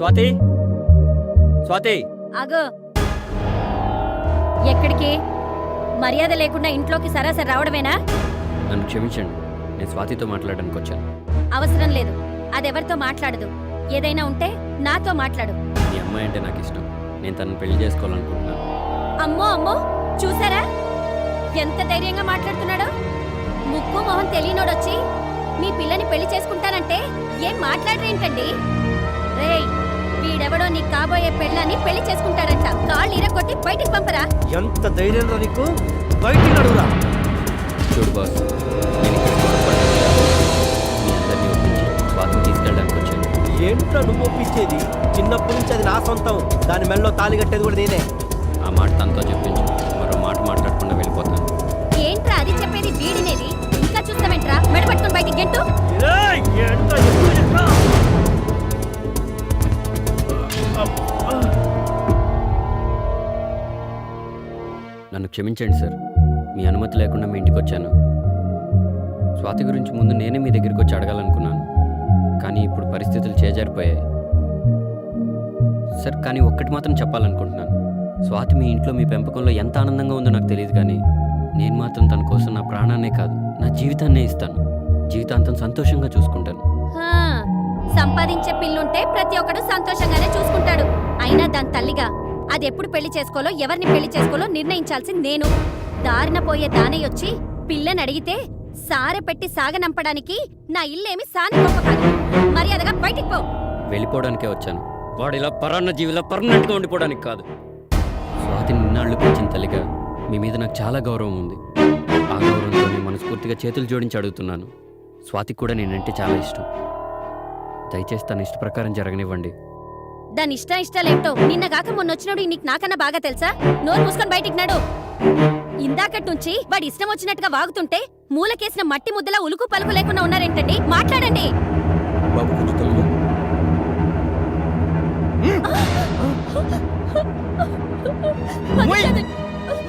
స్వాతి స్వాతి ఆగో. ఎక్కడికి? మర్యాద లేకుండా ఇంట్లోకి సరాసరి రావడమేనా? నన్ను క్షమించండి, నేను స్వాతితో మాట్లాడడానికి వచ్చాను. అవసరం లేదు, అదెవరితో మాట్లాడదు. ఏదైనా ఉంటే నాతో మాట్లాడు. మీ అమ్మాయి అంటే నాకు ఇష్టం, నేను తనను పెళ్లి చేసుకోవాలనుకుంటున్నాను. అమ్మో అమ్మో, చూసారా ఎంత ధైర్యంగా మాట్లాడుతున్నాడో? ముక్కు మొహం తెలియనోడొచ్చి మీ పిల్లని పెళ్లి చేసుకుంటానంటే ఏం మాట్లాడరేంటండి? రేయ్, వీడెవడో నీ కాబోయే పెళ్ళని పెళ్లి చేసుకుంటాడంట. కాళ్ళు ఇరగొట్టి బయటికి పంపరా. ఎంత ధైర్యంలో నీకు? బయటికి నడువురా. చూడు బాస్, నేను ఇక్కడ గొడవపడలేదు. మీ అందరినీ ఒప్పించి స్వాతిని తీసుకెళ్ళడానికి వచ్చాను. ఏంట్రా నువ్వు ఒప్పించేది? చిన్నప్పటి నుంచి అది నా సొంతం. దాని మెళ్ళలో తాళి కట్టేది కూడా నేనే. ఆ మాట తనతో చెప్పించు, మరో మాట మాట్లాడకుండా వెళ్ళిపోతాను. ఏంట్రా అది చెప్పేది? వీడినేది ఇంకా చూస్తావేంట్రా? మెడపట్టుకుని బయటికి గెంటు. నన్ను క్షమించండి సార్, మీ అనుమతి లేకుండా మీ ఇంటికి వచ్చాను. స్వాతి గురించి ముందు నేనే మీ దగ్గరికి వచ్చి అడగాలనుకున్నాను, కానీ ఇప్పుడు పరిస్థితులు చేజారిపోయాయి సార్. కానీ ఒక్కటి మాత్రం చెప్పాలనుకుంటున్నాను. స్వాతి మీ ఇంట్లో మీ పెంపకంలో ఎంత ఆనందంగా ఉందో నాకు తెలియదు, కానీ నేను మాత్రం తన కోసం నా ప్రాణాన్నే కాదు, నా జీవితాన్నే ఇస్తాను. జీవితాంతం సంతోషంగా చూసుకుంటాను. హా, సంపాదించే పిల్లుంటే ప్రతి ఒక్కడు సంతోషంగానే చూసుకుంటాడు. అయినా దాని తల్లిగా అది ఎప్పుడు పెళ్లి చేసుకోలో, ఎవరిని పెళ్లి చేసుకోలో నిర్ణయించాల్సింది నేను. దారిన పోయే దానయ్యొచ్చి పిల్లని అడిగితే సారె పెట్టి సాగనంపడానికి నా ఇల్లేమి సాని గొప్ప కాదు. మర్యాదగా బయటికి పో. వెళ్ళిపోవడానికే వచ్చాను, వాడు ఇలా పరాన్న జీవిలా పర్మనెంట్గా ఉండిపోవడానికి కాదు. స్వాతిని నిన్నాళ్ళు పెంచిన తల్లిగా మీ మీద నాకు చాలా గౌరవం ఉంది. ఆ గౌరవంతో నేను మనస్ఫూర్తిగా చేతులు జోడించి అడుగుతున్నాను. స్వాతికి కూడా నేనంటే చాలా ఇష్టం. దయచేసి తన ఇష్ట ప్రకారం జరగనివ్వండి. దాని ఇష్టాలేంటో నిన్నగాక మొన్నొచ్చినోడు నీకు నాకన్నా బాగా తెలుసా? నోరు మూసుకొని బయటికి నడు. ఇందాకటి నుంచి వాడి ఇష్టం వచ్చినట్టుగా వాగుతుంటే మూలకేసిన మట్టి ముద్దలా ఉలుకు పలుకు లేకుండా ఉన్నారేంటండి? మాట్లాడండి. బాబు కొంచెం తల్లి.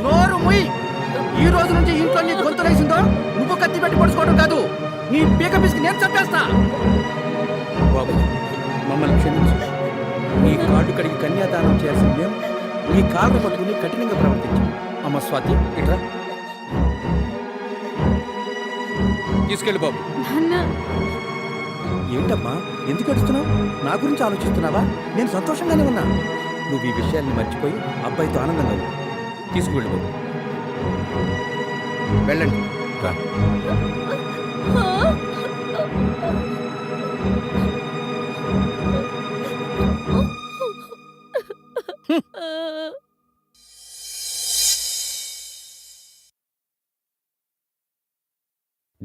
నోరు ముయ్. ఈ రోజు నుంచి ఇంట్లో నీ గొంతు వేసిందో నువ్వు కత్తి పెట్టి పడుకోవడం కాదు, నీ పీక పిసికి నేను చంపేస్తా. బాబు మమ్మల్ని క్షమించు. నీ కాళ్ళు కడిగి కన్యాదానం చేయాల్సిన మేము నీ కాళ్ళు పట్టుకుని కఠినంగా ప్రవర్తించాం. అమ్మ స్వాతి ఇట్రా, తీసుకెళ్ళి బాబు. ఏంటమ్మా ఎందుకు అడుస్తున్నావు? నా గురించి ఆలోచిస్తున్నావా? నేను సంతోషంగానే ఉన్నా. నువ్వు ఈ విషయాన్ని మర్చిపోయి అబ్బాయితో ఆనందంగా ఉంది. తీసుకువెళ్ళు బాబు. వెళ్ళండి రా.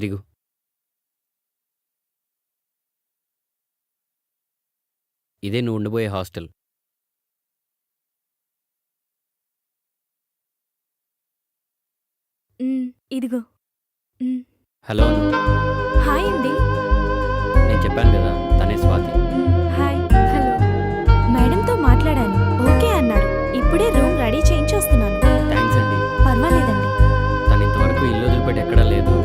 దిగు. ఇదే నువ్వు ఉండిపోయే హాస్టల్. ఇదిగో. హలో అను. హాయ్ అండి. నేను చెప్పాను కదా, తనే స్వాతి. హాయ్. హలో. మేడంతో మాట్లాడాను, ఓకే అన్నారు. ఇప్పుడే రూమ్ రెడీ చేయించి వస్తున్నాను. థ్యాంక్స్ అండి. పర్వాలేదండి. తను ఇంతవరకు ఇల్లు వదిలిపెట్టి ఎక్కడా లేదు.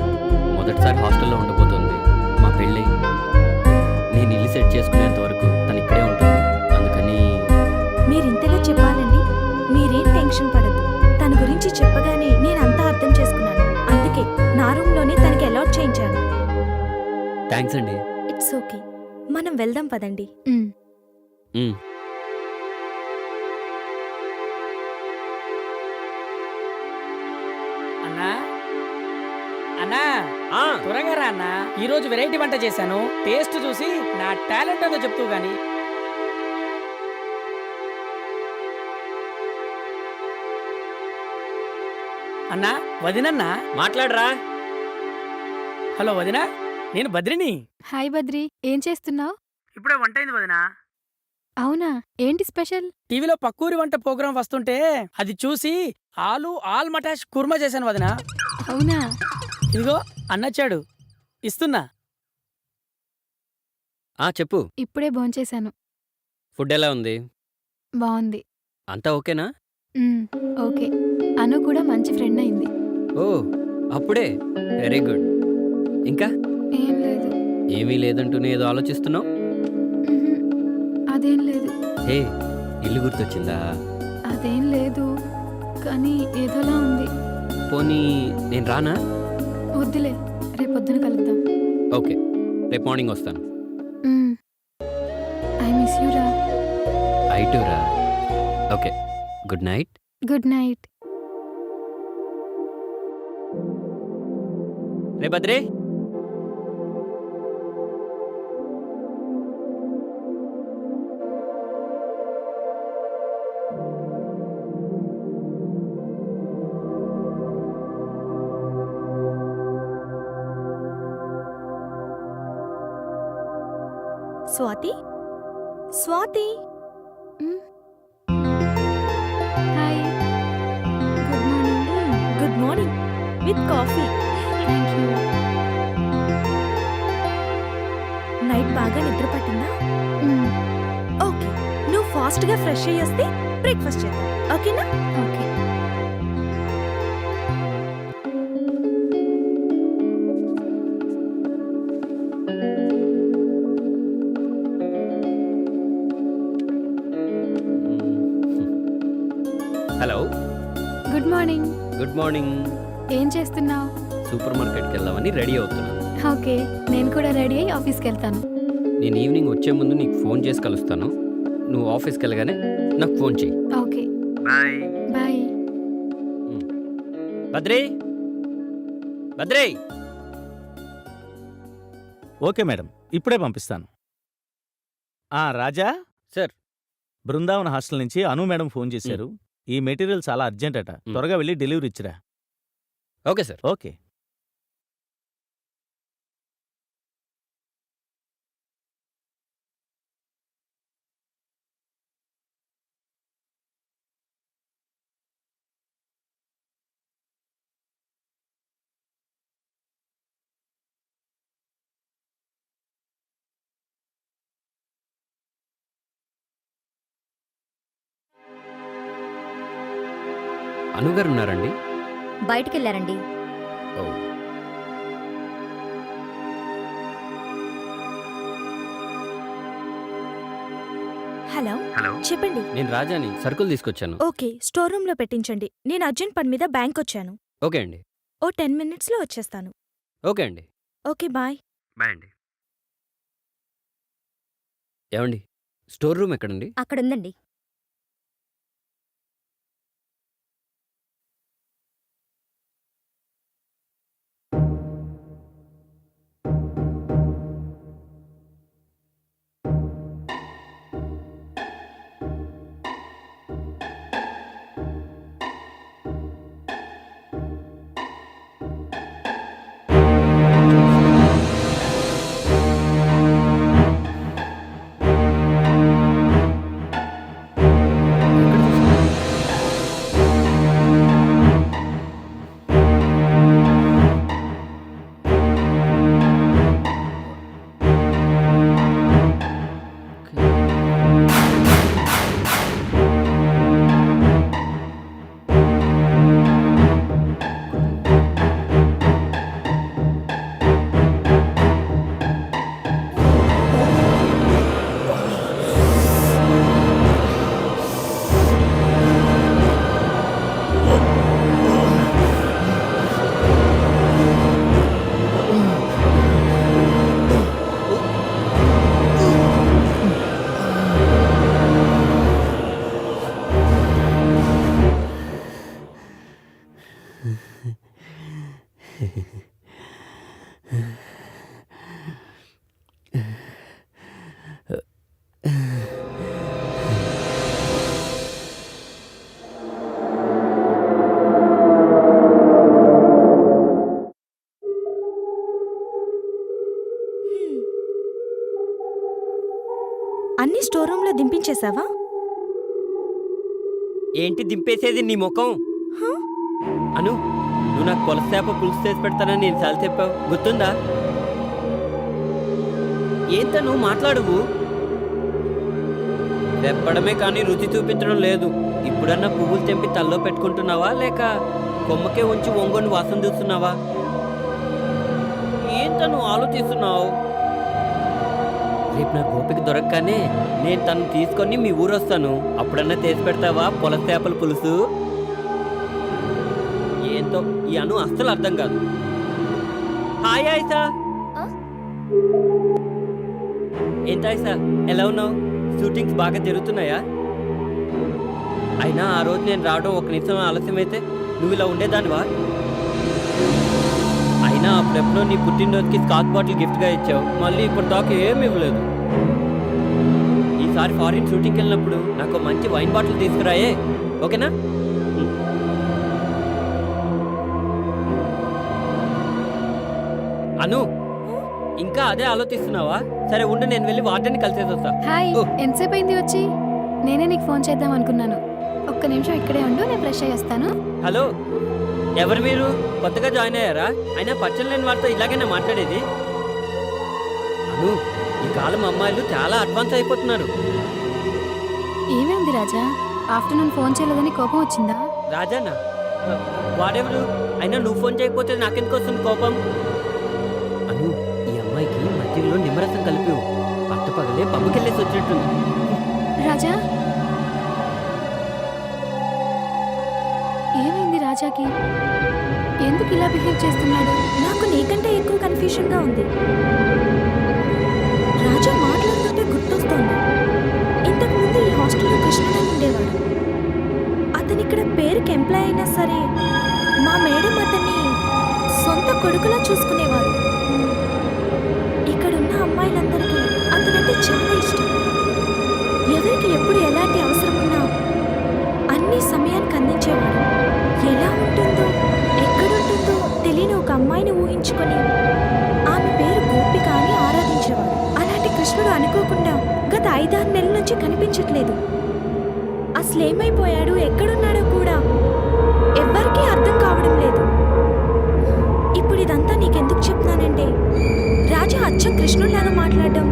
మొదటిసారి హాస్టల్లో ఉండబోతుంది. మా పెళ్ళి నేను ఇల్లు సెట్ చేసుకునేంత వరకు తను ఇక్కడే ఉంటుంది. అందుకని మీరింతగా చెప్పాలండి. మీరేం టెన్షన్ పడద్దు. తన గురించి చెప్పగానే నేను అంతా అర్థం చేసుకున్నాను. అందుకే నా రూమ్లోనే తనకి అలాట్ చేయించాను. థ్యాంక్స్ అండి. It's okay. మనం వెళ్దాం పదండి. మ్. అన్నా అన్నా త్వరగా రా అన్నా. ఈ రోజు వెరైటీ వంట చేశాను. టేస్ట్ చూసి నా టాలెంట్ ఏందో చెప్తూ గాని. అన్నా వదినన్నా. మాట్లాడరా. హలో వదినా, నేను బద్రిని. హాయ్ బద్రి, ఏం చేస్తున్నావు? ఇప్పుడే వంట అయింది వదినా. అవునా, ఏంటి స్పెషల్? టీవీలో పక్కూరి వంట ప్రోగ్రాం వస్తుంటే అది చూసి ఆల్ మటాష్ కుర్మా చేశాను వదినా. అవునా? ఇదిగో అన్నచ్చాడు, ఇస్తున్నా. చెప్పు. ఇప్పుడే భోంచేశాను. ఫుడ్ ఎలా ఉంది? బాగుంది. అంతా ఓకేనా? ఓకే. అను కూడా మంచి ఫ్రెండ్ అయింది. ఓ, అప్పుడే? Very good. ఇంకా ఏం లేదు. ఏమీ లేదంటూనే ఏదో ఆలోచిస్తున్నావు. అదేం లేదు. హే, ఇల్లు గుర్తొచ్చిందా? అదేం లేదు, కానీ ఏదోలా ఉంది. పోనీ నేను రానా? వద్దులే, రేపొద్దున కలుద్దాం. ఓకే, రేపు మార్నింగ్ వస్తాను. ఐ మిస్ యూ రా. ఐటూరా. Okay, good night. Good night. రే భద్రే. Swathi, Swathi, hi, good morning. Good morning with coffee. Thank you. Night బాగా నిద్ర పట్టిందా? ఓకే, నువ్వు ఫాస్ట్గా ఫ్రెష్ అయ్యి వస్తే బ్రేక్ఫాస్ట్ చేద్దాం, ఓకేనా? Okay. Hello, good morning. Good morning. ఏం చేస్తున్నావు? సూపర్ మార్కెట్కి వెళ్దామని రెడీ అవుతున్నాను. ఓకే, నేను కూడా రెడీ అయ్యి ఆఫీస్కి వెళ్తాను. నేను ఈవినింగ్ వచ్చే ముందు నీకు ఫోన్ చేసి కలుస్తాను. నువ్వు ఆఫీస్కి వెళ్ళగానే నాకు ఫోన్ చెయ్యి. Okay, bye. బాయ్. భద్రే, భద్రే. ఓకే మేడం, ఇప్పుడే పంపిస్తాను. రాజా సార్. బృందావన్ హాస్టల్ నుంచి అను మేడం ఫోన్ చేశారు. ఈ మెటీరియల్ చాలా అర్జెంట్ అట, త్వరగా వెళ్ళి డెలివరీ ఇచ్చిరా. Okay sir. ఓకే. అనుగారు ఉన్నారండి? బయటికెళ్ళారండి. ఓ, హలో, హలో. చెప్పండి. నేను రాజాని, సరుకులు తీసుకొచ్చాను. ఓకే, స్టోర్ రూమ్లో పెట్టించండి. నేను అర్జెంట్ పని మీద బ్యాంక్ వచ్చాను. ఓకే అండి. ఓ 10 మినిట్స్లో వచ్చేస్తాను. ఓకే అండి. Okay, bye. బాయ్ అండి. ఏమండి, స్టోర్ రూమ్ ఎక్కడండి? అక్కడుందండి. అన్ని స్టోర్ రూమ్లో దింపించేశావా? ఏంటి దింపేసేది నీ ముఖం? అను, నువ్వు నాకు కొలసేప పులుసు చేసి పెడతానని నేను చాలా చెప్పావు, గుర్తుందా? ఏంత నువ్వు మాట్లాడువు? తెప్పడమే కానీ రుచి చూపించడం లేదు. ఇప్పుడన్నా పువ్వులు తెంపి తల్లో పెట్టుకుంటున్నావా, లేక కొమ్మకే ఉంచి ఒంగొని వాసన చూస్తున్నావా? ఏంత నువ్వు ఆలోచిస్తున్నావు? రేపు నా గోపిక దొరకగానే నేను తను తీసుకొని మీ ఊరు వస్తాను. అప్పుడన్నా చేసి పెడతావా పొల చేపల పులుసు? ఏంటో ఈ అను అస్సలు అర్థం కాదు. హాయ్ ఆయిషా. ఏంటి ఆయిషా, ఎలా ఉన్నావు? షూటింగ్స్ బాగా జరుగుతున్నాయా? అయినా ఆ రోజు నేను రావడం ఒక నిమిషం ఆలస్యమైతే నువ్వు ఇలా ఉండేదానివా? అయినా అప్పుడెప్పుడో నీ పుట్టినరోజుకి స్కాచ్ బాటిల్ గిఫ్ట్గా ఇచ్చావు, మళ్ళీ ఇప్పుడు దాకా ఏమి ఇవ్వలేదు. ఈసారి ఫారిన్ షూటింగ్కి వెళ్ళినప్పుడు నాకు మంచి వైన్ బాటిల్ తీసుకురాయే, ఓకేనా? అను, ఇంకా అదే ఆలోచిస్తున్నావా? సరే ఉండు, నేను వెళ్ళి వార్డెన్ని కలిసేసి వస్తా. హాయ్, ఓ. ఎంతసేపు అయింది వచ్చి? నేనే నీకు ఫోన్ చేద్దాం అనుకున్నాను. ఒక్క నిమిషం ఇక్కడే ఉండు, నేను ఫ్రెష్ అయ్యి వస్తాను. హలో, ఎవరు మీరు? కొత్తగా జాయిన్ అయ్యారా? అయినా పచ్చని లేని వారితో ఇలాగైనా మాట్లాడేది? అను, ఈ కాలం అమ్మాయిలు చాలా అడ్వాన్స్ అయిపోతున్నారు. ఏమైంది రాజా? ఆఫ్టర్నూన్ ఫోన్ చేయలేదని కోపం వచ్చిందా? రాజానా? వాడెవరు? అయినా నువ్వు ఫోన్ చేయకపోతే నాకెందుకు వస్తుంది కోపం? అను, ఈ అమ్మాయికి మధ్యలో నిమ్మరసం కలిపి పట్టపగలే పబ్బుకెళ్ళేసి వచ్చినట్టుంది. రాజా, ఏమైంది రాజాకి? ఎందుకు ఇలా బిహేవ్ చేస్తున్నాడు? నాకు నీకంటే ఎక్కువ కన్ఫ్యూషన్గా ఉంది. రాజా మాట్లాడుతుంటే గుర్తొస్తోంది, ఇంతకు ముందు ఈ హాస్టల్లో కృష్ణుడు ఉండేవాడు. అతను ఇక్కడ పేరుకి ఎంప్లాయ్ అయినా సరే మా మేడం అతన్ని సొంత కొడుకులా చూసుకునేవారు. ఇక్కడున్న అమ్మాయిలందరికీ అతనంటే చాలా ఇష్టం. ఎవరికి ఎప్పుడు ఎలాంటి అవసరం ఉన్నా అన్ని సమయానికి అందించేవాడు. ఎలా ఉంటుందో ఎక్కడుంటుందో తెలియని ఒక అమ్మాయిని ఊహించుకొని ఆమె పేరు గోపిక అని ఆరాధించేవాడు. అలాంటి కృష్ణుడు అనుకోకుండా గత 5-6 నెలల నుంచి కనిపించట్లేదు. అసలేమైపోయాడు, ఎక్కడున్నాడో కూడా ఎవ్వరికీ అర్థం కావడం లేదు. ఇప్పుడు ఇదంతా నీకెందుకు చెప్తున్నానంటే, రాజా అచ్చం కృష్ణుడిలాగా మాట్లాడడం,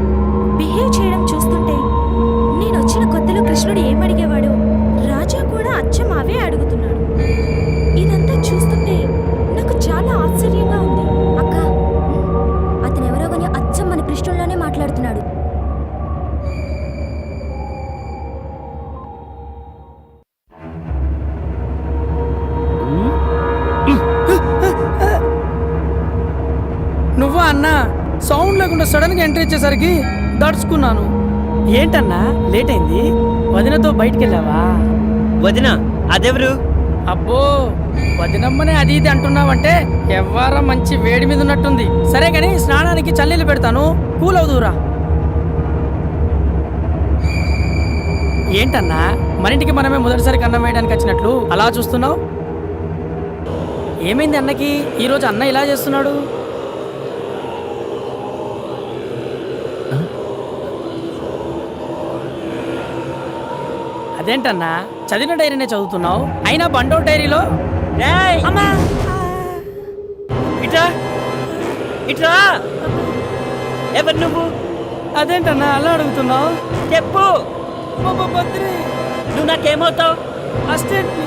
బిహేవ్ చేయడం చూస్తుంటే నేను వచ్చిన కొత్తలో కృష్ణుడు ఏమడిగేవాడో రాజా కూడా అచ్చం అవే అడుగుతున్నాడు. ఇదంతా చూస్తుంటే నాకు చాలా ఆశ్చర్యంగా ఉంది. అక్క, అతను ఎవరో కానీ అచ్చం మన కృష్ణుల్లోనే మాట్లాడుతున్నాడు. నువ్వా అన్నా? సౌండ్ లేకుండా సడన్ గా ఎంట్రీ ఇచ్చేసరికి దడుచుకున్నాను. ఏంటన్నా లేట్ అయింది? వదినతో బయటికి వెళ్ళావా? వదిన, అదెవరు? అబ్బో, వదినమ్మనే అది ఇది అంటున్నావంటే ఎవ్వరా మంచి వేడి మీద ఉన్నట్టుంది. సరే గాని స్నానానికి చన్నీళ్ళు పెడతాను, కూల్ అవుదురా. ఏంటన్నా మనింటికి మనమే మొదటిసారి కన్నం వేయడానికి వచ్చినట్లు అలా చూస్తున్నావు? ఏమైంది అన్నకి ఈరోజు? అన్న ఇలా చేస్తున్నాడు. అదేంటన్నా చదివిన డైరీనే చదువుతున్నావు, అయినా బండో డైరీలో రేయ్! అమ్మా ఇట్రా, ఇట్రా. ఎవరు నువ్వు? అదేంటన్నా అలా అడుగుతున్నావు? చెప్పు. బద్రి నువ్వు నాకేమవుతావు? అసిస్టెంట్.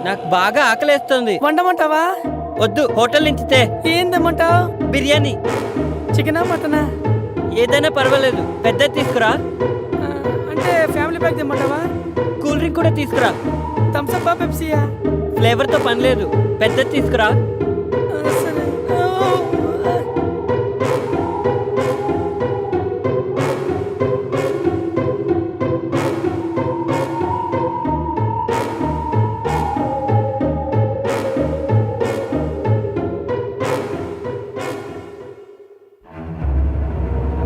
నాకు బాగా ఆకలేస్తుంది. వండమంటావా? వద్దు, హోటల్ నుంచి తే. ఏం తెమ్మంటావు? బిర్యానీ. చికెనా మటనా? ఏదైనా పర్వాలేదు, పెద్ద తీసుకురా. అంటే ఫ్యామిలీ ప్యాక్ తెమ్మంటావా? కూల్ డ్రింక్ కూడా తీసుకురా. థమ్స్అప్ పెప్సీయా? ఫ్లేవర్తో పని లేదు, పెద్ద తీసుకురా. సరే.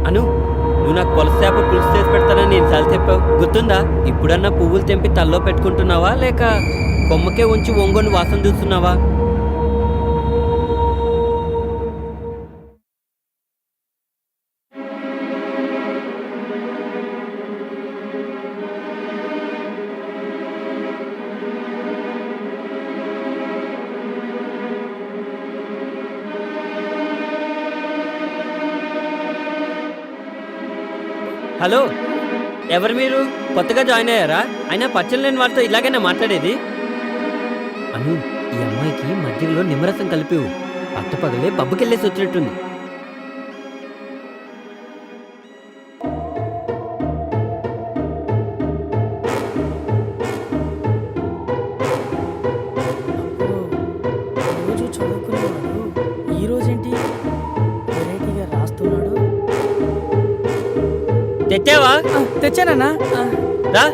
అను, నువ్వు నాకు పొలస చేప పులుసు చేసి పెడతానని ఎన్నిసార్లు చెప్పావు, గుర్తుందా? ఇప్పుడన్నా పువ్వులు తెంపి తల్లో పెట్టుకుంటున్నావా, లేక కొమ్మకే ఉంచి ఒంగొని వాసన చూస్తున్నావా? హలో, ఎవరు మీరు? కొత్తగా జాయిన్ అయ్యారా? అయినా పచ్చని లేని వారితో ఇలాగైనా మాట్లాడేది? అను, ఈ అమ్మాయికి మధ్యలో నిమ్మరసం కలిపివు పట్టపగలే పబ్బుకెళ్ళేసి వచ్చినట్టుంది. తెచ్చావా? తెచ్చానన్నా. రా.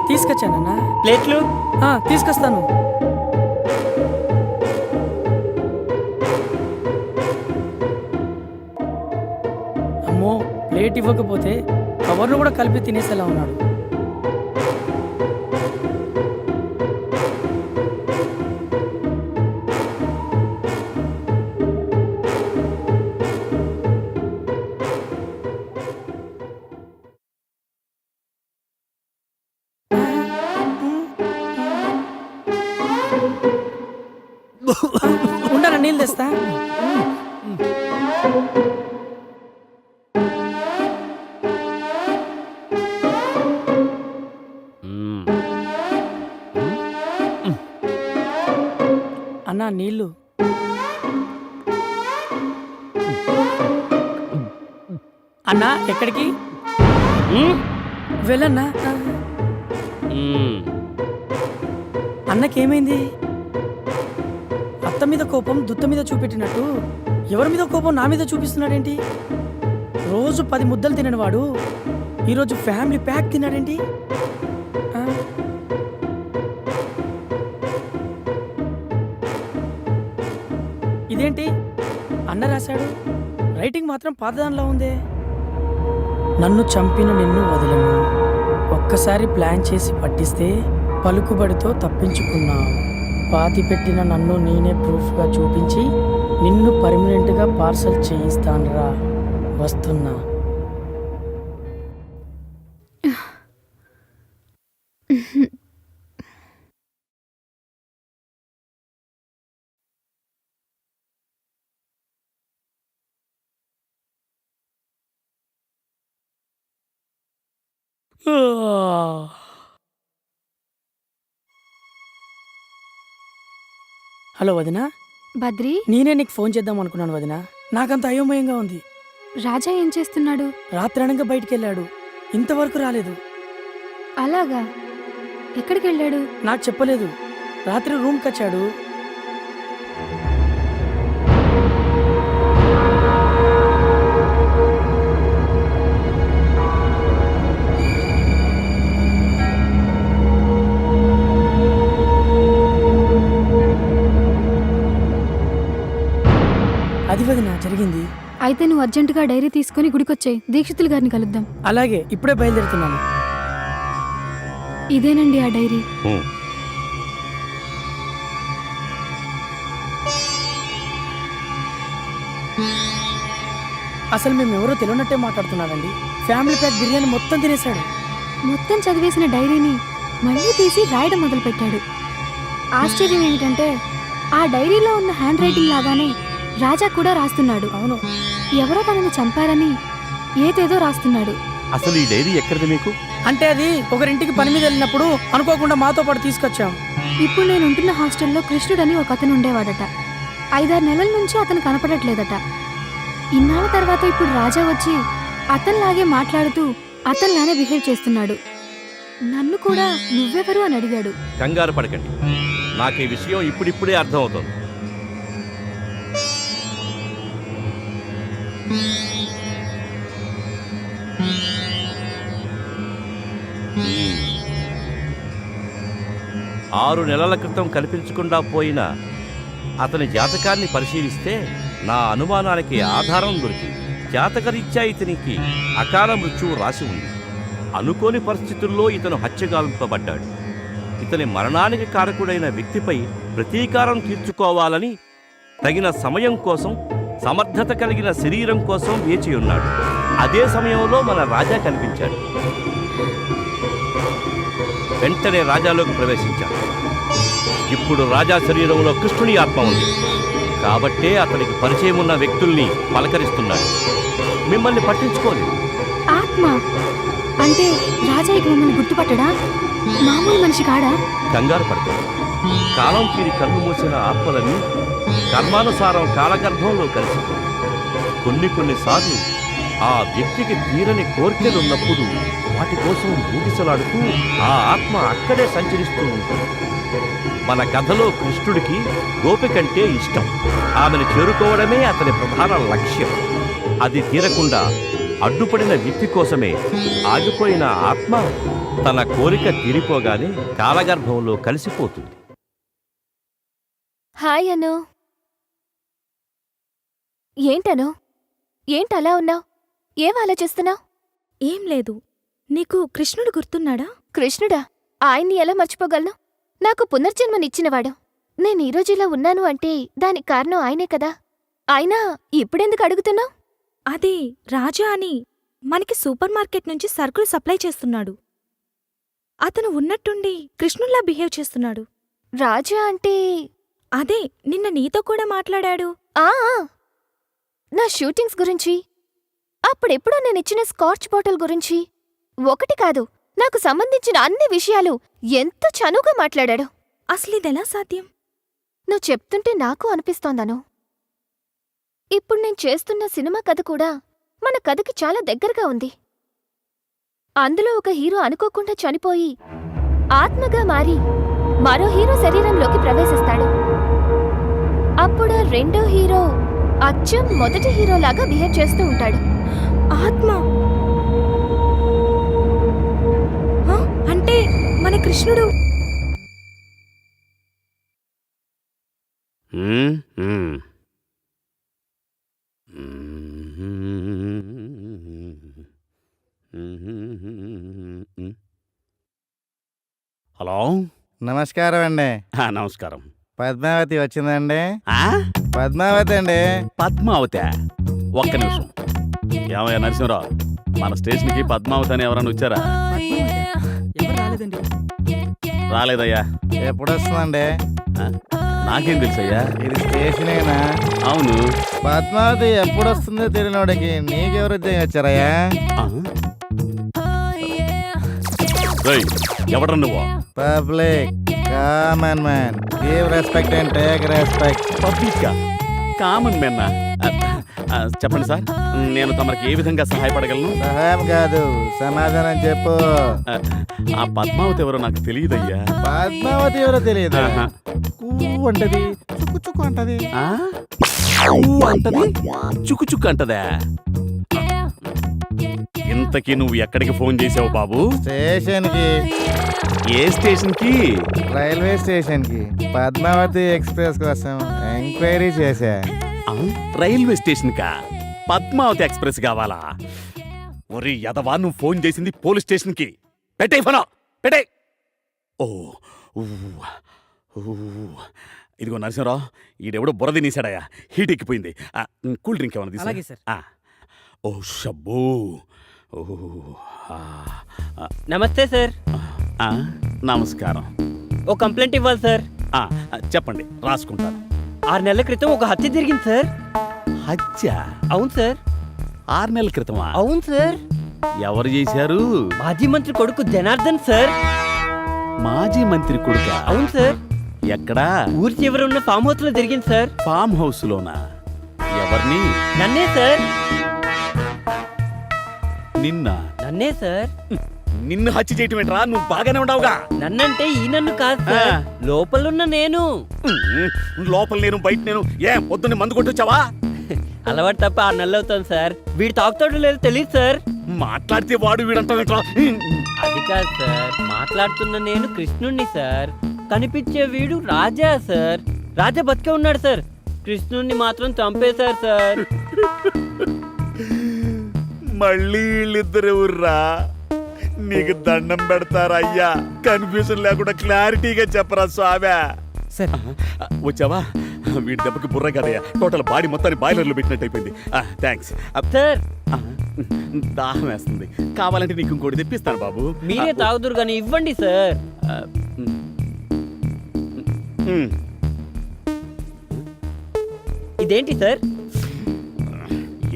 తీసుకొచ్చానన్నా. ప్లేట్లు. తీసుకొస్తాను. అమ్మో, ప్లేట్ ఇవ్వకపోతే కవర్ను కూడా కలిపి తినేసేలా ఉన్నాడు. ఉండరా, నీళ్ళు తెస్తా. అన్నా నీళ్ళు. అన్నా ఎక్కడికి వెళ్ళన్నా? అన్నకేమైంది? అత్త మీద కోపం దుత్త మీద చూపెట్టినట్టు ఎవరి మీద కోపం నా మీద చూపిస్తున్నాడేంటి? రోజు 10 ముద్దలు తిననివాడు ఈరోజు ఫ్యామిలీ ప్యాక్ తిన్నాడేంటి? ఆ? ఇదేంటి అన్న రాశాడు, రైటింగ్ మాత్రం పాతదానిలా ఉందే. నన్ను చంపిన నిన్ను వదలను, ఒక్కసారి ప్లాన్ చేసి పట్టిస్తే పలుకుబడితో తప్పించుకున్నావు. పాతి పెట్టిన నన్ను నేనే ప్రూఫ్గా చూపించి నిన్ను పర్మనెంట్గా పార్సల్ చేయిస్తానురా, వస్తున్నా. హలో వదినా. బద్రి, నేనే నీకు ఫోన్ చేద్దాం అనుకున్నాను వదినా. నాకంత అయోమయంగా ఉంది. రాజా ఏం చేస్తున్నాడు? రాత్రి అనగా బయటికి వెళ్ళాడు, ఇంతవరకు రాలేదు. అలాగా? ఎక్కడికి వెళ్ళాడు? నాకు చెప్పలేదు. రాత్రి రూమ్కి వచ్చాడు. అది వదినా జరిగింది. అయితే నువ్వు అర్జెంటుగా డైరీ తీసుకుని గుడికొచ్చాయి, దీక్షితులు గారిని కలుద్దాం. అలాగే, ఇప్పుడే బయలుదేరుతున్నాను. ఇదేనండి ఆ డైరీ. అసలు మేము ఎవరో తెలియనట్టే మాట్లాడుతున్నాడండి. ఫ్యామిలీ ప్యాక్ బిర్యానీ మొత్తం తినేశాడు. మొత్తం చదివేసిన డైరీని మళ్ళీ తీసి రాయడం మొదలుపెట్టాడు. ఆశ్చర్యం ఏమిటంటే ఆ డైరీలో ఉన్న హ్యాండ్ రైటింగ్ లాగానే రాజా కూడా రాస్తున్నాడు. అవును, ఎవరో తనని చంపారని ఏదేదో రాస్తున్నాడు. అసలు ఈ డైరీ ఎక్కడిది మీకు? అంటే అది ఒకరింటికి పని మీద వెళ్ళినప్పుడు అనుకోకుండా మాతో పాటు తీసుకొచ్చాం. ఇప్పుడు నేను ఉంటున్న హాస్టల్లో కృష్ణుడని ఒక అతను ఉండేవాడట. 5-6 నెలల నుంచి అతను కనపడట్లేదట. ఇన్నాళ్ళ తర్వాత ఇప్పుడు రాజా వచ్చి అతనిలాగే మాట్లాడుతూ అతనిలానే బిహేవ్ చేస్తున్నాడు. నన్ను కూడా నువ్వెవరు అని అడిగాడు. కంగారు పడకండి, నాకు ఈ విషయం ఇప్పుడిప్పుడే అర్థమవుతుంది. ఆరు నెలల క్రితం కనిపించకుండా పోయిన అతని జాతకాన్ని పరిశీలిస్తే నా అనుమానానికి ఆధారం దొరికింది. జాతకరీత్యా ఇతనికి అకాల మృత్యువు రాసి ఉంది. అనుకోని పరిస్థితుల్లో ఇతను హత్యగావింపబడ్డాడు. ఇతని మరణానికి కారకుడైన వ్యక్తిపై ప్రతీకారం తీర్చుకోవాలని తగిన సమయం కోసం, సమర్థత కలిగిన శరీరం కోసం వేచి ఉన్నాడు. అదే సమయంలో మన రాజా కనిపించాడు. వెంటనే రాజాలోకి ప్రవేశించాడు. ఇప్పుడు రాజా శరీరంలో కృష్ణుని ఆత్మ ఉంది కాబట్టే అతనికి పరిచయం ఉన్న వ్యక్తుల్ని పలకరిస్తున్నాడు. మిమ్మల్ని పట్టించుకోలేదు. ఆత్మ అంటే రాజా ఇక మమ్మల్ని గుర్తుపట్టడా? మామూలు మనిషి కాడా? కంగారు పడతాడు. కాలం తీరి కన్ను మూసిన ఆత్మలని కర్మానుసారం కాలగర్భంలో కలిసిపోయి కొన్నిసార్లు ఆ వ్యక్తికి తీరని కోర్కెలున్నప్పుడు వాటి కోసం ఊగిసలాడుతూ ఆ ఆత్మ అక్కడే సంచరిస్తూ ఉంటుంది. మన కథలో కృష్ణుడికి గోపికంటే ఇష్టం. ఆమెను చేరుకోవడమే అతని ప్రధాన లక్ష్యం. అది తీరకుండా అడ్డుపడిన వ్యక్తి కోసమే ఆగిపోయిన ఆత్మ తన కోరిక తీరిపోగానే కాలగర్భంలో కలిసిపోతుంది. హాయ్ అను. ఏంటను? ఏంటలా ఉన్నావు? ఏం ఆలోచిస్తున్నావు? ఏం లేదు. నీకు కృష్ణుడు గుర్తున్నాడా? కృష్ణుడా? ఆయన్ని ఎలా మర్చిపోగలను? నాకు పునర్జన్మనిచ్చినవాడు. నేను ఈరోజు ఇలా ఉన్నాను అంటే దానికి కారణం ఆయనే కదా. అయినా ఇప్పుడెందుకు అడుగుతున్నావు? అదే రాజా అని మనకి సూపర్ మార్కెట్ నుంచి సరుకులు సప్లై చేస్తున్నాడు. అతను ఉన్నట్టుండి కృష్ణుల్లా బిహేవ్ చేస్తున్నాడు. రాజా అంటే అదే నిన్న నీతో కూడా మాట్లాడాడు. నా షూటింగ్స్ గురించి, అప్పుడెప్పుడో నేనిచ్చిన స్కాచ్ బాటిల్ గురించి, ఒకటి కాదు నాకు సంబంధించిన అన్ని విషయాలు ఎంత చనువుగా మాట్లాడాడు. అసలిదెలా సాధ్యం? నువ్వు చెప్తుంటే నాకు అనిపిస్తోందను. ఇప్పుడు నేను చేస్తున్న సినిమా కథ కూడా మన కథకి చాలా దగ్గరగా ఉంది. అందులో ఒక హీరో అనుకోకుండా చనిపోయి ఆత్మగా మారి మరో హీరో శరీరంలోకి ప్రవేశిస్తాడు. అప్పుడు రెండో హీరో అచ్చం మొదటి హీరోలాగా బిహేవ్ చేస్తూ ఉంటాడు. ఆత్మ అంటే మన కృష్ణుడు. హలో, నమస్కారం అండి. నమస్కారం. పద్మావతి వచ్చిందండి? పద్మావతి అండి. పద్మావతి? ఒక్క నిమిషం. ఏమయ్యా నరసింహరావు, మన స్టేషన్కి పద్మావతి అని ఎవరైనా వచ్చారా? ఎవరు రాలేదండి. రాలేదయ్యా. ఎప్పుడు వస్తుందండి? నాకేం తెలుసయ్యా. ఇది స్టేషనేనా? అవును. పద్మావతి ఎప్పుడు వస్తుందో తెలియనోడికి నీకెవరు ఉద్యోగం వచ్చారయ్యా? ఎవడ్రా నువ్వు? Public common man. Give respect and take respect. Public common man? చెప్పండి సార్, నేను తమరికి ఏ విధంగా సహాయపడగలను? సహాయం కాదు, సమాధానం చెప్పు. ఆ పద్మావతి ఎవరో నాకు తెలియదయ్యా. పద్మావతి ఎవరో తెలియదు. అంటది, చుక్కు చుక్కు అంటది. అంటది, చుక్కు చుక్కు అంటదా? ఇంతకీ నువ్వు ఎక్కడికి ఫోన్ చేసావు బాబు? స్టేషన్ కి. ఏ స్టేషన్ కి? రైల్వే స్టేషన్ కి. పద్మావతి ఎక్స్ప్రెస్ కోసం ఎంక్వైరీ చేశా. రైల్వే స్టేషన్ కా? పద్మావతి ఎక్స్ప్రెస్ కావాలా? ఒరి యదవా, నువ్వు ఫోన్ చేసింది పోలీస్ స్టేషన్ కి. పెట్టే ఫోన్, పెట్టే. ఓ ఇదిగో నరసింహరావు, ఈడెవడో బుర్ర తినేశాడయా. హీట్ ఎక్కిపోయింది. కూల్ డ్రింక్ ఏమన్నా అలాగే తీసా? సార్. ఓ షబ్బో. నమస్తే సార్. నమస్కారం. ఓ కంప్లైంట్ ఇవ్వాలి సార్. చెప్పండి, రాసుకుంటాను. 6 నెలల క్రితం ఒక హత్య జరిగింది సార్. హత్య? అవును సార్. 6 నెలల క్రితమా? అవును సార్. ఎవరు చేశారు? మాజీ మంత్రి కొడుకు జనార్దన్ సార్. మాజీ మంత్రి కొడుక? అవును సార్. ఎక్కడా? ఊరి చివర ఉన్న ఫామ్ హౌస్ లో జరిగింది సార్. ఫామ్ హౌస్ లోనా? ఎవరిని? నన్నే సార్. నన్నే సార్. నిన్ను హత్య చేయటం ఏంట్రా? నువ్వు బాగానే ఉండవుగా. నన్నంటే ఈ నన్ను కాదు సార్, లోపలున్న నేను. లోపల నేను, బయట నేను. పొద్దున్నే మందు కొట్టొచ్చావా? అలవాటు తప్ప 6 నెలలు అవుతాను సార్. వీడు తాగుతాడో లేదో తెలియదు సార్. మాట్లాడితే వాడు వీడంటావేంట్రా? అది కాదు సార్, మాట్లాడుతున్న నేను కృష్ణుణ్ణి సార్. కనిపించే వీడు రాజా సార్. రాజా బతికే ఉన్నాడు సార్. కృష్ణుణ్ణి మాత్రం చంపేశారు సార్. మళ్ళీ వీళ్ళిద్దరెవర్రా? నీకు దండం పెడతారా అయ్యా? కన్ఫ్యూజన్ లేకుండా క్లారిటీగా చెప్పరా స్వామి. సార్ వచ్చావా? వీడి దెబ్బకి బుర్ర కదయ్యా, టోటల్ బాడీ మొత్తాన్ని బాయిలర్లో పెట్టినట్టు అయిపోయింది. Thanks sir. దాహం వేస్తుంది, కావాలంటే నీకు ఇంకోటి తెప్పిస్తాను బాబు. మీరే తాగుదురు కానీ ఇవ్వండి సార్. ఇదేంటి సార్?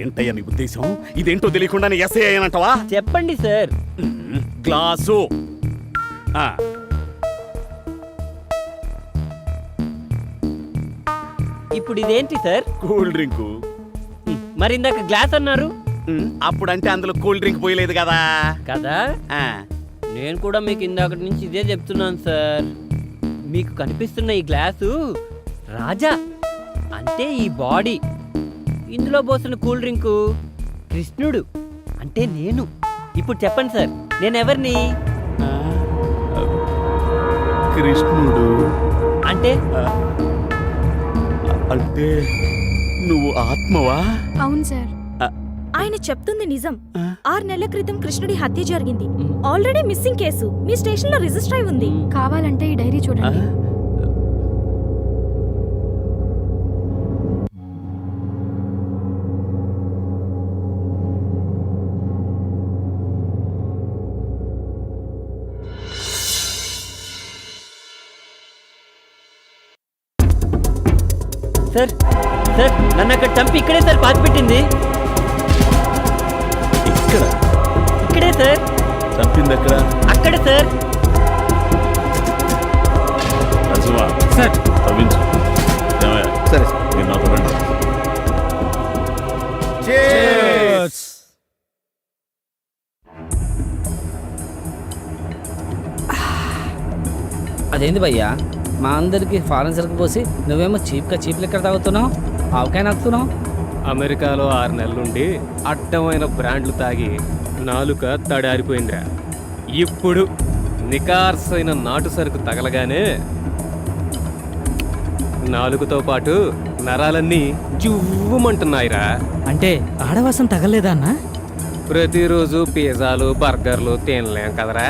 ఏంటయ్యా నీ ఉద్దేశం? ఇదేంటో తెలియకుండానే ఎస్ఐ అయ్యానంటావా? చెప్పండి సార్. గ్లాసు. ఇప్పుడు ఇదేంటి సార్? Cool drink. మరి ఇందాక గ్లాస్ అన్నారు. అప్పుడంటే అందులో కూల్ డ్రింక్ పోయలేదు కదా. కదా? నేను కూడా మీకు ఇందాక నుంచి ఇదే చెప్తున్నాను సార్. మీకు కనిపిస్తున్న ఈ గ్లాసు రాజా అంటే ఈ బాడీ, ఇందులో పోసిన కూల్ డ్రింకు కృష్ణుడు అంటే నేను. ఇప్పుడు చెప్పండి సార్, నేను ఎవరిని? కృష్ణుడు అంటే అంటే నువ్వు ఆత్మవా? అవును సార్. ఆయన చెప్తుంది నిజం. 6 నెలల క్రితం కృష్ణుడి హత్య జరిగింది. ఆల్రెడీ మిస్సింగ్ కేసు మీ స్టేషన్ లో రిజిస్టర్ అయి ఉంది. కావాలంటే ఈ డైరీ చూడండి. సార్ సార్ నన్ను అక్కడ చంపి ఇక్కడే సార్ పాతి పెట్టింది. ఇక్కడ ఇక్కడే సార్. చంపింది ఎక్కడ? అక్కడే సార్. నరసింహ సార్ తవ్వించు. ఏమయ్య? సరే సార్. మీరు నాతో రండి. అదేంది భయ్యా, మా అందరికి ఫారెన్ సరుకు పోసి నువ్వేమో చీప్ లెక్కర తాగుతున్నావు, ఆవకాయ నాకుతున్నావు. అమెరికాలో 6 నెలలుండి అడ్డమైన బ్రాండ్లు తాగి నాలుక తడారిపోయిందిరా. ఇప్పుడు నికార్సైన నాటు సరుకు తగలగానే నాలుగుతో పాటు నరాలన్నీ జువ్వుమంటున్నాయిరా. అంటే ఆడవాసం తగలేదా అన్న? ప్రతిరోజు పిజ్జాలు బర్గర్లు తినలేం కదరా.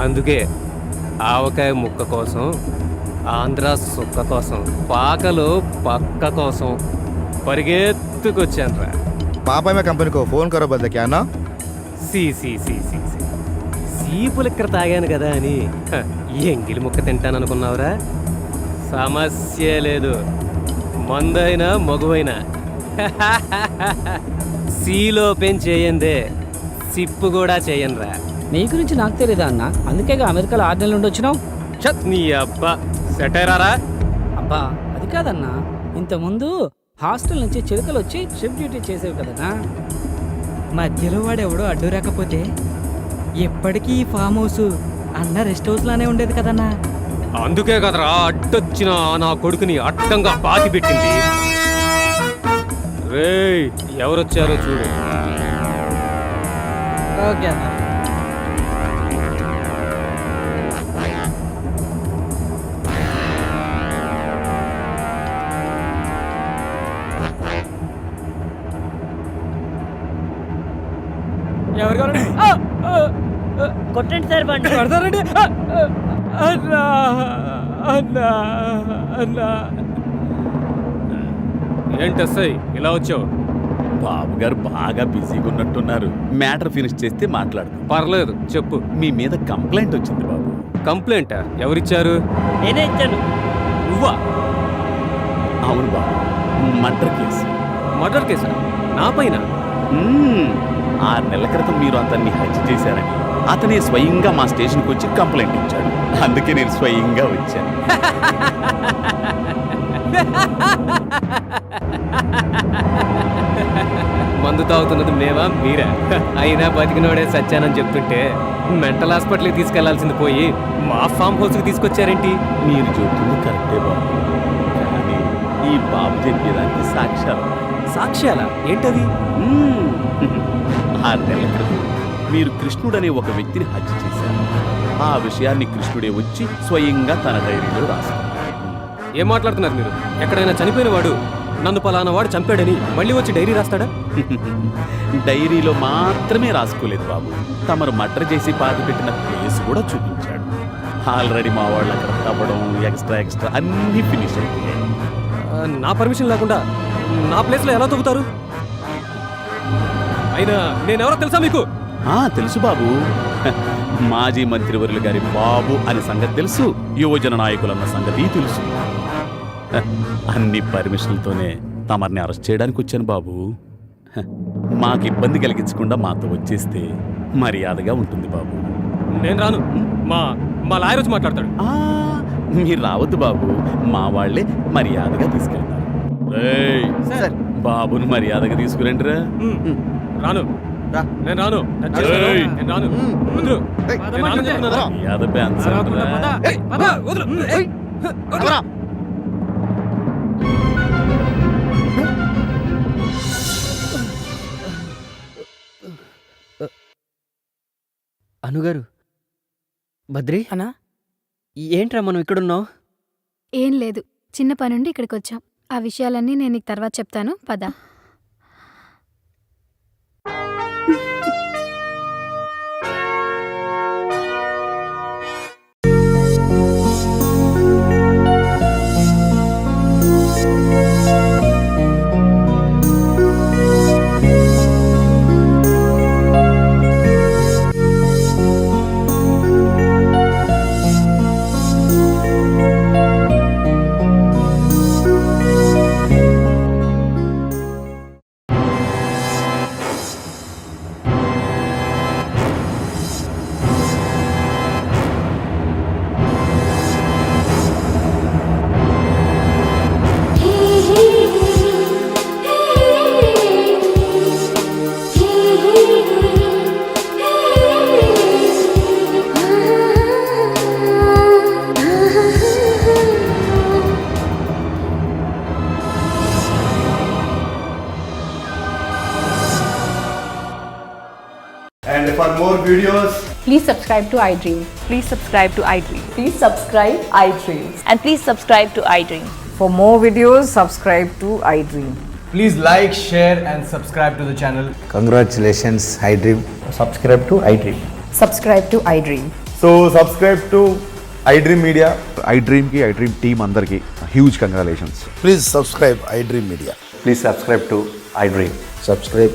అందుకే ఆవకాయ ముక్క కోసం, ఆంధ్ర సుక్క కోసం, పాకలు పక్క కోసం పరిగెత్తుకొచ్చానురా. पापा मैं कंपनी को फोन करो बदले क्या ना? సీపులు ఇక్కడ తాగాను కదా అని ఎంగిలి ముక్క తింటాననుకున్నావురా? సమస్య లేదు. మందైనా మగువైనా సీలో పెన్ చేయందే సిప్పు కూడా చేయనురా. నీ గురించి నాకు తెలీదా అన్న? అందుకేగా అమెరికాలో 6 నెలల నుండి వచ్చినావు. చత్ నీ అబ్బా సెటైరారా? అబ్బా అది కాదన్నా, ఇంతకుముందు హాస్టల్ నుంచి చిలుకలు వచ్చి షిఫ్ట్ డ్యూటీ చేసేవి కదన్నా. మధ్యలో వాడెవడో అడ్డు రాకపోతే ఎప్పటికీ ఈ ఫామ్ హౌస్ అన్న రెస్ట్ హౌస్ లానే ఉండేది కదన్నా. అందుకే కదరా అడ్డొచ్చిన నా కొడుకుని అడ్డంగా పాతి పెట్టింది. రేయ్ ఎవరొచ్చారో చూడు. ఓకే అన్న. ఎవరు కావాలండి? కొట్టండి సార్ బండి. పడతారండి. అన్నా అన్నా అన్నా. ఏంటస్సై ఇలా వచ్చావు? బాబు గారు బాగా బిజీగా ఉన్నట్టున్నారు. మ్యాటర్ ఫినిష్ చేస్తే మాట్లాడు. పర్లేదు చెప్పు. మీ మీద కంప్లైంట్ వచ్చింది బాబు. కంప్లైంటా? ఎవరిచ్చారు? నేనే ఇచ్చాను. నువ్వా? అవును బాబు, మర్డర్ కేసు. మర్డర్ కేసా? నా పైన? 6 నెలల క్రితం మీరు అతన్ని హత్య చేశారని అతనే స్వయంగా మా స్టేషన్కి వచ్చి కంప్లైంట్ ఇచ్చాడు. అందుకే నేను స్వయంగా వచ్చాను. మందు తాగుతున్నది మేమా మీరా? అయినా బతికినోడే సచ్చానని చెప్తుంటే మెంటల్ హాస్పిటల్కి తీసుకెళ్లాల్సింది పోయి మా ఫామ్ హౌస్కి తీసుకొచ్చారేంటి? మీరు చెబుతుంది కరెక్టే బాబు, కానీ ఈ బాబు చెప్పేదానికి సాక్ష్యాలు. సాక్ష్యాలా? ఏంటది? 6 నెలల క్రితం మీరు కృష్ణుడనే ఒక వ్యక్తిని హత్య చేశారు. ఆ విషయాన్ని కృష్ణుడే వచ్చి స్వయంగా తన డైరీలో రాశారు. ఏం మాట్లాడుతున్నారు మీరు? ఎక్కడైనా చనిపోయిన వాడు నన్ను పలానా వాడు చంపాడని మళ్ళీ వచ్చి డైరీ రాస్తాడా? డైరీలో మాత్రమే రాసుకోలేదు బాబు, తమరు మర్డర్ చేసి పాతి పెట్టిన ప్లేస్ కూడా చూపించాడు. ఆల్రెడీ మా వాళ్ళు అక్కడ తవ్వడం ఎక్స్ట్రా అన్నీ ఫినిష్ అయిపోయాయి. నా పర్మిషన్ లేకుండా నా ప్లేస్లో ఎలా తవ్వుతారు? అయినా నేనెవరో తెలుసా మీకు? తెలుసు బాబు, మాజీ మంత్రివర్యులు గారి బాబు అనే సంగతి తెలుసు, యువజన నాయకులన్న సంగతి తెలుసు. అన్ని పర్మిషన్లతోనే తమర్ని అరెస్ట్ చేయడానికి వచ్చాను బాబు. మాకు ఇబ్బంది కలిగించకుండా మాతో వచ్చేస్తే మర్యాదగా ఉంటుంది బాబు. నేను రాను. మా మా లాయర్ వచ్చి మాట్లాడతాడు. మీరు రావద్దు బాబు, మా వాళ్లే మర్యాదగా తీసుకెళ్తారు. బాబును మర్యాదగా తీసుకురండిరా. రాను. నేను రాను టచ్ చేస్తాను. నేను రాను వదులు. నేను రాను చెప్తున్నాను. యాదబ్బే రాకుండా పద. పద, వదులు. అనుగారు, బద్రి అన్నా ఏంట్రా మనం ఇక్కడున్నావు? ఏం లేదు, చిన్న పనుండి ఇక్కడికి వచ్చాం. ఆ విషయాలన్నీ నేను నీకు తర్వాత చెప్తాను, పద. And for more videos, Please subscribe to iDream. Please subscribe to iDream. Please subscribe iDream. And please subscribe to iDream. For more videos, subscribe to iDream. please like, share and subscribe to the channel. congratulations, iDream. Subscribe to iDream. Subscribe to iDream. So subscribe to iDream Media. iDream ki iDream team andarki huge congratulations. Please subscribe iDream Media. Please subscribe to iDream. Subscribe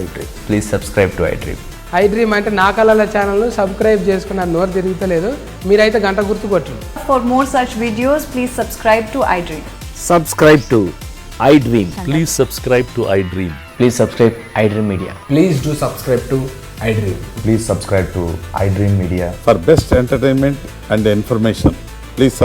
iDream. Please subscribe to iDream. iDream అంటే నా కళల ఛానల్ను subscribe చేసుకున్న నోరు తిరుగుతలేదు. మీరైతే గంట గుర్తు కొట్టండి. For more such videos, please subscribe to iDream. Subscribe to iDream. Please subscribe to iDream. Please subscribe iDream Media. Please do subscribe to iDream. Please subscribe to iDream Media. For best entertainment and information, please